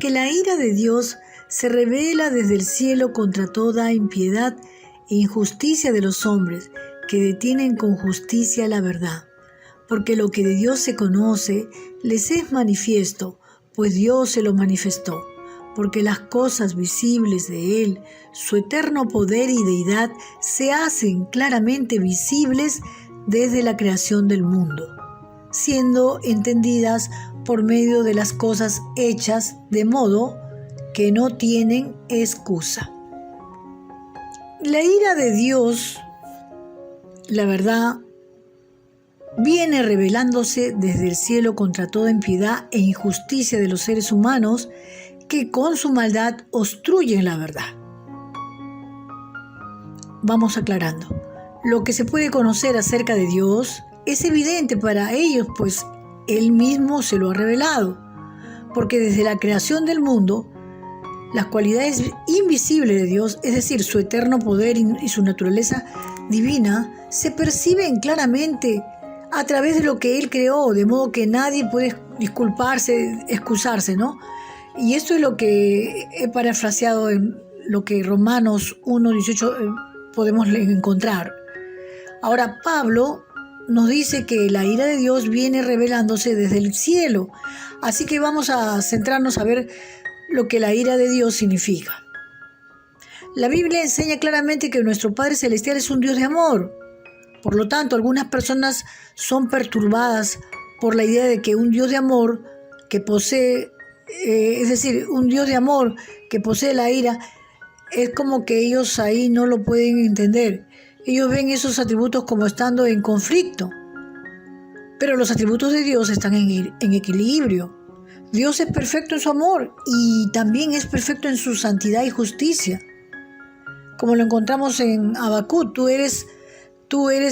porque la ira de Dios se revela desde el cielo contra toda impiedad e injusticia de los hombres, que detienen con justicia la verdad. Porque lo que de Dios se conoce les es manifiesto, pues Dios se lo manifestó. Porque las cosas visibles de Él, su eterno poder y deidad, se hacen claramente visibles desde la creación del mundo, siendo entendidas por medio de las cosas hechas, de modo que no tienen excusa. La ira de Dios, la verdad, viene revelándose desde el cielo contra toda impiedad e injusticia de los seres humanos que con su maldad obstruyen la verdad. Vamos aclarando. Lo que se puede conocer acerca de Dios es evidente para ellos, pues Él mismo se lo ha revelado, porque desde la creación del mundo, las cualidades invisibles de Dios, es decir, su eterno poder y su naturaleza divina, se perciben claramente a través de lo que Él creó, de modo que nadie puede excusarse, ¿no? Y esto es lo que he parafraseado en lo que Romanos 1:18 podemos encontrar. Ahora, Pablo nos dice que la ira de Dios viene revelándose desde el cielo, así que vamos a centrarnos a ver lo que la ira de Dios significa. La Biblia enseña claramente que nuestro Padre Celestial es un Dios de amor. Por lo tanto, algunas personas son perturbadas por la idea de que un Dios de amor que posee, un Dios de amor que posee la ira, es como que ellos ahí no lo pueden entender. Ellos ven esos atributos como estando en conflicto. Pero los atributos de Dios están en equilibrio. Dios es perfecto en su amor y también es perfecto en su santidad y justicia. Como lo encontramos en Habacuc, tú eres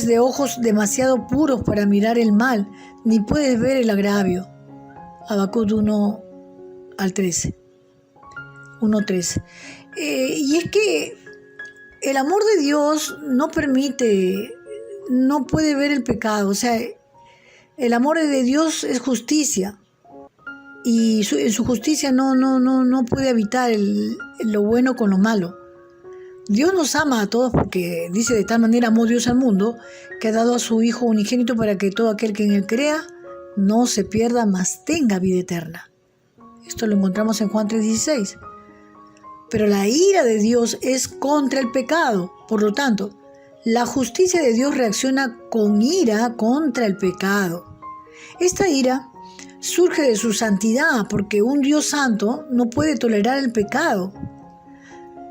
de ojos demasiado puros para mirar el mal, ni puedes ver el agravio. Habacuc 1:13. Y es que el amor de Dios no puede ver el pecado. O sea, el amor de Dios es justicia. Y en su justicia no puede habitar lo bueno con lo malo. Dios nos ama a todos porque dice: de tal manera amó Dios al mundo que ha dado a su Hijo unigénito para que todo aquel que en Él crea no se pierda, mas tenga vida eterna. Esto lo encontramos en Juan 3:16. Pero la ira de Dios es contra el pecado. Por lo tanto, la justicia de Dios reacciona con ira contra el pecado. Esta ira surge de su santidad, porque un Dios santo no puede tolerar el pecado.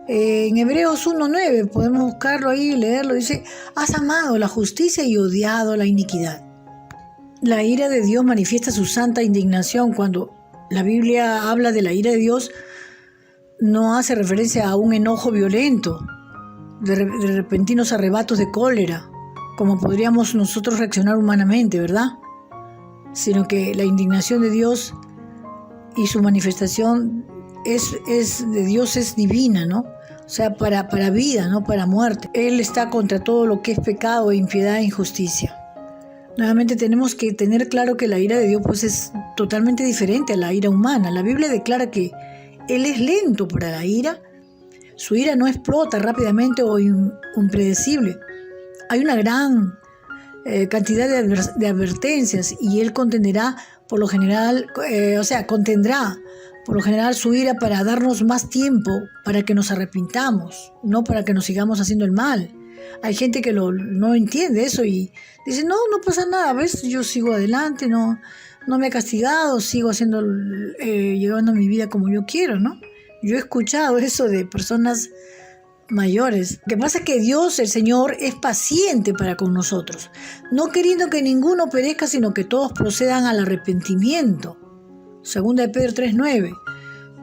En Hebreos 1:9, podemos buscarlo ahí y leerlo, dice: has amado la justicia y odiado la iniquidad. La ira de Dios manifiesta su santa indignación. Cuando la Biblia habla de la ira de Dios, no hace referencia a un enojo violento, de repentinos arrebatos de cólera, como podríamos nosotros reaccionar humanamente, ¿verdad? Sino que la indignación de Dios y su manifestación de Dios es divina, ¿no? O sea, para vida, no para muerte. Él está contra todo lo que es pecado, impiedad e injusticia. Nuevamente tenemos que tener claro que la ira de Dios pues es totalmente diferente a la ira humana. La Biblia declara que Él es lento para la ira. Su ira no explota rápidamente o impredecible. Hay una gran cantidad de advertencias y Él contendrá por lo general su ira para darnos más tiempo para que nos arrepintamos, no para que nos sigamos haciendo el mal. Hay gente que no entiende eso y dice: no pasa nada, ¿ves? Yo sigo adelante, no me he castigado, sigo llevando mi vida como yo quiero, ¿no? Yo he escuchado eso de personas mayores. Lo que pasa es que Dios, el Señor, es paciente para con nosotros, no queriendo que ninguno perezca, sino que todos procedan al arrepentimiento. 2 de Pedro 3:9.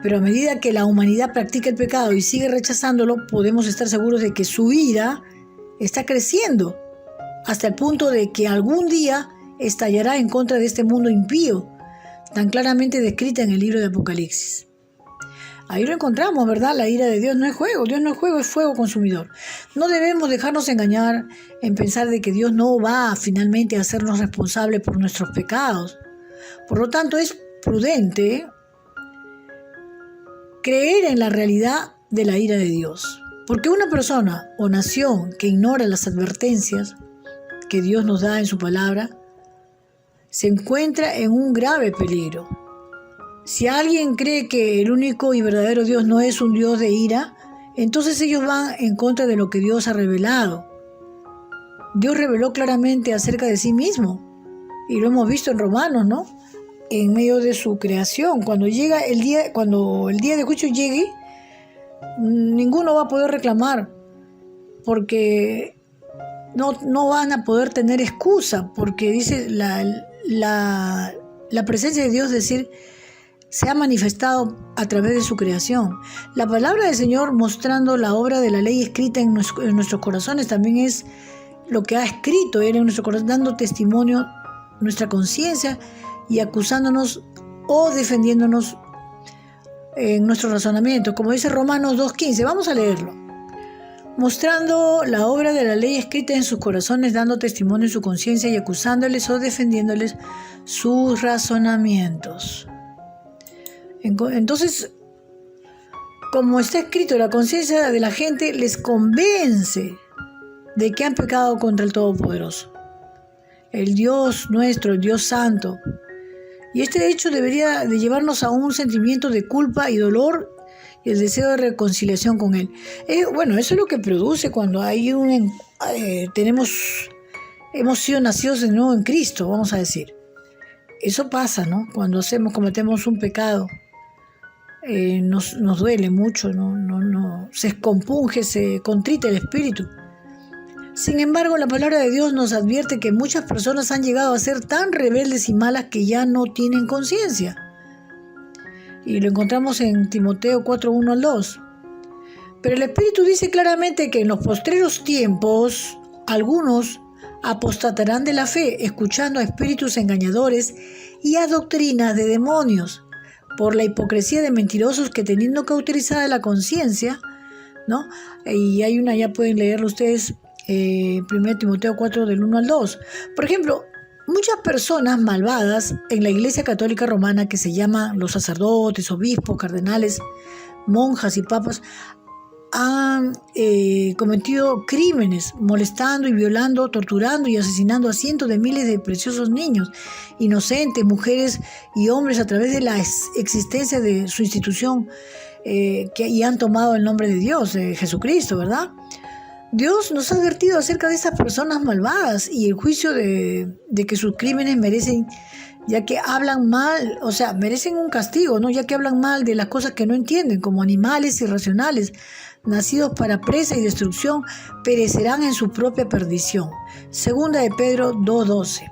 Pero a medida que la humanidad practica el pecado y sigue rechazándolo, podemos estar seguros de que su ira está creciendo, hasta el punto de que algún día estallará en contra de este mundo impío, tan claramente descrita en el libro de Apocalipsis. Ahí lo encontramos, ¿verdad? La ira de Dios no es juego. Dios no es juego, es fuego consumidor. No debemos dejarnos engañar en pensar de que Dios no va finalmente a hacernos responsables por nuestros pecados. Por lo tanto, es prudente creer en la realidad de la ira de Dios. Porque una persona o nación que ignora las advertencias que Dios nos da en su palabra, se encuentra en un grave peligro. Si alguien cree que el único y verdadero Dios no es un Dios de ira, entonces ellos van en contra de lo que Dios ha revelado. Dios reveló claramente acerca de sí mismo, y lo hemos visto en Romanos, ¿no? En medio de su creación. Cuando el día de juicio llegue, ninguno va a poder reclamar, porque no van a poder tener excusa, porque dice la presencia de Dios, decir, se ha manifestado a través de su creación. La palabra del Señor, mostrando la obra de la ley escrita en nuestros corazones, también es lo que ha escrito Él en nuestro corazón, dando testimonio nuestra conciencia y acusándonos o defendiéndonos en nuestro razonamiento, como dice Romanos 2:15. Vamos a leerlo. Mostrando la obra de la ley escrita en sus corazones, dando testimonio en su conciencia y acusándoles o defendiéndoles sus razonamientos. Entonces, como está escrito, la conciencia de la gente les convence de que han pecado contra el Todopoderoso, el Dios nuestro, el Dios Santo. Y este hecho debería de llevarnos a un sentimiento de culpa y dolor y el deseo de reconciliación con Él. Bueno, eso es lo que produce cuando hay hemos sido nacidos de nuevo en Cristo, vamos a decir. Eso pasa, ¿no? Cuando cometemos un pecado, nos duele mucho, no, se excompunge, se contrita el espíritu. Sin embargo, la palabra de Dios nos advierte que muchas personas han llegado a ser tan rebeldes y malas que ya no tienen conciencia. Y lo encontramos en Timoteo 4:1-2. Pero el Espíritu dice claramente que en los postreros tiempos algunos apostatarán de la fe, escuchando a espíritus engañadores y a doctrinas de demonios, por la hipocresía de mentirosos que, teniendo cauterizada la conciencia, ¿no? Y hay una, ya pueden leerlo ustedes, 1 Timoteo 4 del 1-2. Por ejemplo, muchas personas malvadas en la Iglesia Católica Romana, que se llaman los sacerdotes, obispos, cardenales, monjas y papas, han cometido crímenes, molestando y violando, torturando y asesinando a cientos de miles de preciosos niños, inocentes, mujeres y hombres, a través de la existencia de su institución, y han tomado el nombre de Dios, de Jesucristo, ¿verdad? Dios nos ha advertido acerca de esas personas malvadas y el juicio de que sus crímenes merecen, ya que hablan mal, o sea, merecen un castigo, ¿no? Ya que hablan mal de las cosas que no entienden, como animales irracionales, nacidos para presa y destrucción, perecerán en su propia perdición. Segunda de Pedro 2:12.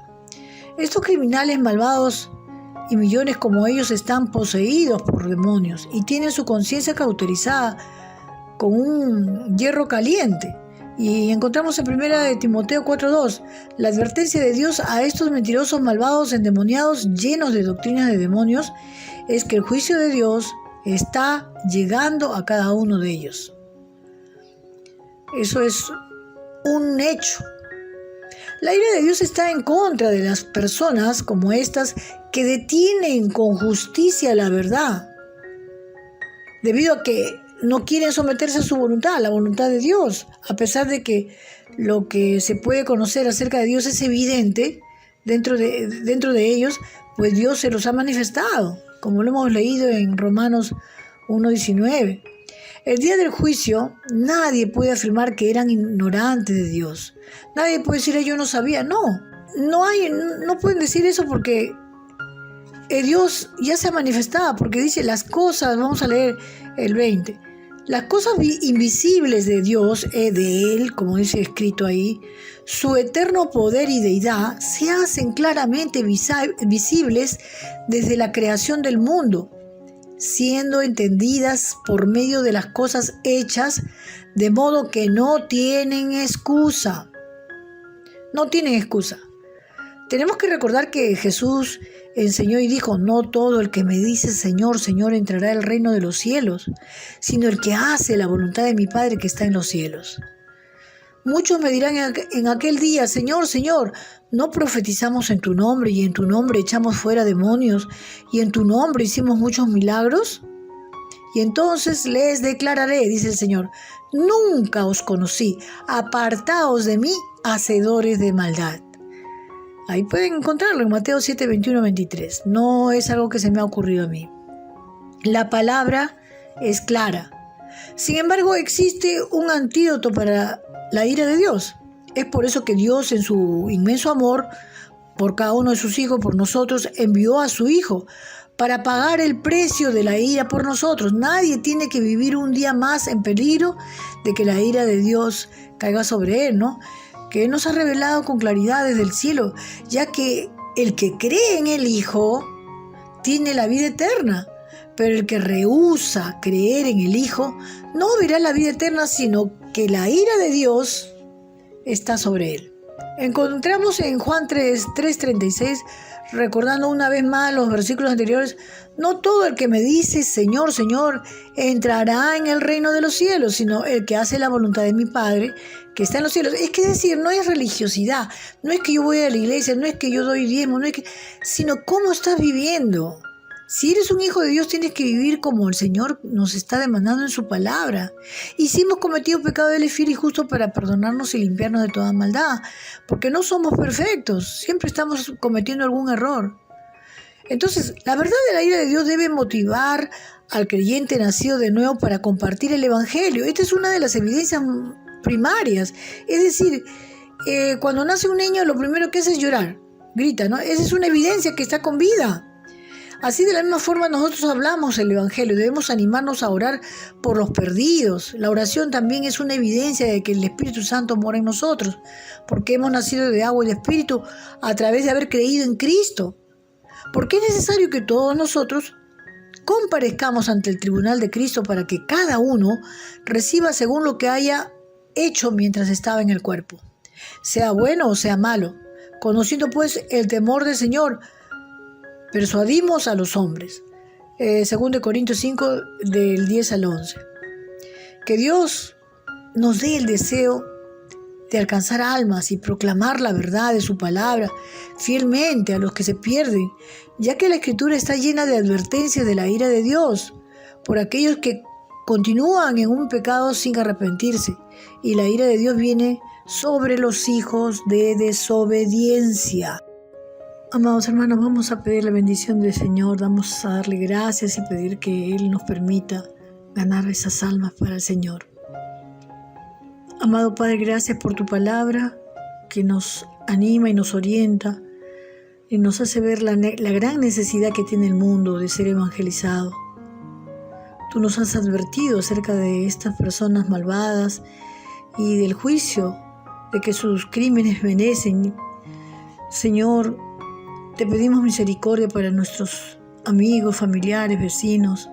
Estos criminales malvados y millones como ellos están poseídos por demonios y tienen su conciencia cauterizada con un hierro caliente. Y encontramos en 1 de Timoteo 4:2 la advertencia de Dios a estos mentirosos, malvados, endemoniados, llenos de doctrinas de demonios, es que el juicio de Dios está llegando a cada uno de ellos. Eso es un hecho. La ira de Dios está en contra de las personas como estas que detienen con justicia la verdad, debido a que no quieren someterse a su voluntad, a la voluntad de Dios, a pesar de que lo que se puede conocer acerca de Dios es evidente dentro de ellos, pues Dios se los ha manifestado, como lo hemos leído en Romanos 1:19. El día del juicio, nadie puede afirmar que eran ignorantes de Dios. Nadie puede decir, yo no sabía. No pueden decir eso, porque Dios ya se ha manifestado, porque dice las cosas, vamos a leer el 20, las cosas invisibles de Dios, de Él, como dice escrito ahí, su eterno poder y deidad se hacen claramente visibles desde la creación del mundo, siendo entendidas por medio de las cosas hechas, de modo que no tienen excusa. No tienen excusa. Tenemos que recordar que Jesús enseñó y dijo, no todo el que me dice Señor, Señor entrará al reino de los cielos, sino el que hace la voluntad de mi Padre que está en los cielos. Muchos me dirán en aquel día, Señor, Señor, ¿no profetizamos en tu nombre y en tu nombre echamos fuera demonios y en tu nombre hicimos muchos milagros? Y entonces les declararé, dice el Señor, nunca os conocí, apartaos de mí, hacedores de maldad. Ahí pueden encontrarlo en Mateo 7, 21, 23. No es algo que se me ha ocurrido a mí. La palabra es clara. Sin embargo, existe un antídoto para la ira de Dios. Es por eso que Dios, en su inmenso amor por cada uno de sus hijos, por nosotros, envió a su Hijo para pagar el precio de la ira por nosotros. Nadie tiene que vivir un día más en peligro de que la ira de Dios caiga sobre él, ¿no? Que Él nos ha revelado con claridad desde el cielo, ya que el que cree en el Hijo tiene la vida eterna, pero el que rehúsa creer en el Hijo no verá la vida eterna, sino que la ira de Dios está sobre él. Encontramos en Juan 3:36, recordando una vez más los versículos anteriores, no todo el que me dice Señor, Señor, entrará en el reino de los cielos, sino el que hace la voluntad de mi Padre que está en los cielos. Es decir, no es religiosidad, no es que yo voy a la iglesia, no es que yo doy diezmo, sino cómo estás viviendo. Si eres un hijo de Dios, tienes que vivir como el Señor nos está demandando en su palabra. Y si hemos cometido pecado, Él es fiel y justo para perdonarnos y limpiarnos de toda maldad. Porque no somos perfectos, siempre estamos cometiendo algún error. Entonces, la verdad de la ira de Dios debe motivar al creyente nacido de nuevo para compartir el Evangelio. Esta es una de las evidencias primarias. Es decir, cuando nace un niño, lo primero que hace es llorar, grita, ¿no? Esa es una evidencia que está con vida. Así de la misma forma nosotros hablamos el Evangelio, debemos animarnos a orar por los perdidos. La oración también es una evidencia de que el Espíritu Santo mora en nosotros, porque hemos nacido de agua y de Espíritu a través de haber creído en Cristo. Porque es necesario que todos nosotros comparezcamos ante el tribunal de Cristo para que cada uno reciba según lo que haya hecho mientras estaba en el cuerpo, sea bueno o sea malo. Conociendo pues el temor del Señor, persuadimos a los hombres. 2 Corintios 5, del 10 al 11. Que Dios nos dé el deseo de alcanzar almas y proclamar la verdad de su palabra fielmente a los que se pierden, ya que la Escritura está llena de advertencias de la ira de Dios por aquellos que continúan en un pecado sin arrepentirse, y la ira de Dios viene sobre los hijos de desobediencia. Amados hermanos, vamos a pedir la bendición del Señor, vamos a darle gracias y pedir que Él nos permita ganar esas almas para el Señor. Amado Padre, gracias por tu palabra que nos anima y nos orienta y nos hace ver la gran necesidad que tiene el mundo de ser evangelizado. Tú nos has advertido acerca de estas personas malvadas y del juicio de que sus crímenes merecen. Señor, te pedimos misericordia para nuestros amigos, familiares, vecinos,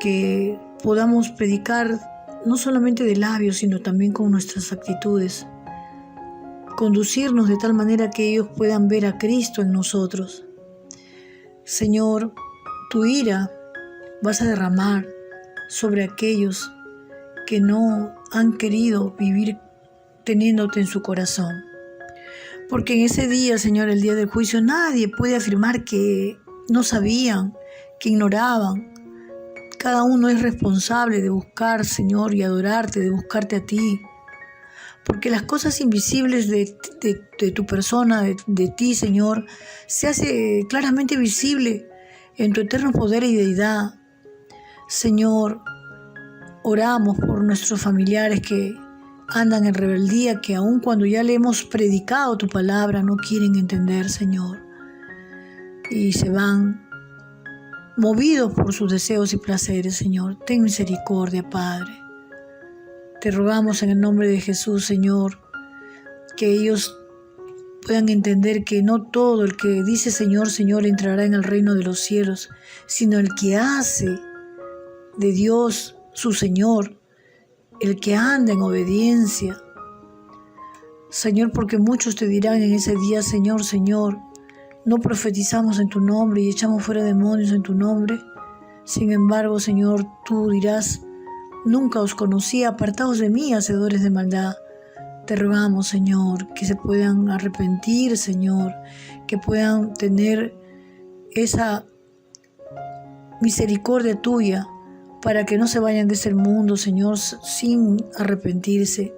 que podamos predicar no solamente de labios, sino también con nuestras actitudes. Conducirnos de tal manera que ellos puedan ver a Cristo en nosotros. Señor, tu ira vas a derramar sobre aquellos que no han querido vivir teniéndote en su corazón. Porque en ese día, Señor, el día del juicio, nadie puede afirmar que no sabían, que ignoraban. Cada uno es responsable de buscar, Señor, y adorarte, de buscarte a ti. Porque las cosas invisibles de tu persona, de ti, Señor, se hace claramente visible en tu eterno poder y deidad. Señor, oramos por nuestros familiares que andan en rebeldía, que aun cuando ya le hemos predicado tu palabra, no quieren entender, Señor. Y se van movidos por sus deseos y placeres, Señor. Ten misericordia, Padre. Te rogamos en el nombre de Jesús, Señor, que ellos puedan entender que no todo el que dice Señor, Señor entrará en el reino de los cielos, sino el que hace de Dios su Señor, el que anda en obediencia. Señor, porque muchos te dirán en ese día, Señor, Señor, no profetizamos en tu nombre y echamos fuera demonios en tu nombre. Sin embargo, Señor, tú dirás, nunca os conocí, apartaos de mí, hacedores de maldad. Te rogamos, Señor, que se puedan arrepentir, Señor, que puedan tener esa misericordia tuya para que no se vayan de este mundo, Señor, sin arrepentirse.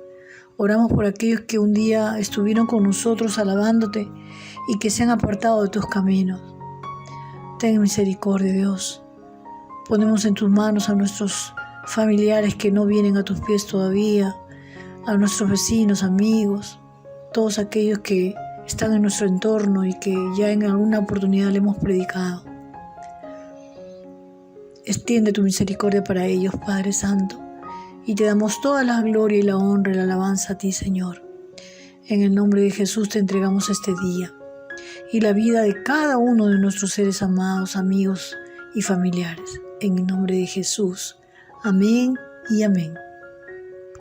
Oramos por aquellos que un día estuvieron con nosotros alabándote y que se han apartado de tus caminos. Ten misericordia, Dios. Ponemos en tus manos a nuestros familiares que no vienen a tus pies todavía, a nuestros vecinos, amigos, todos aquellos que están en nuestro entorno y que ya en alguna oportunidad le hemos predicado. Extiende tu misericordia para ellos, Padre Santo, y te damos toda la gloria y la honra y la alabanza a ti, Señor. En el nombre de Jesús te entregamos este día y la vida de cada uno de nuestros seres amados, amigos y familiares. En el nombre de Jesús. Amén y amén.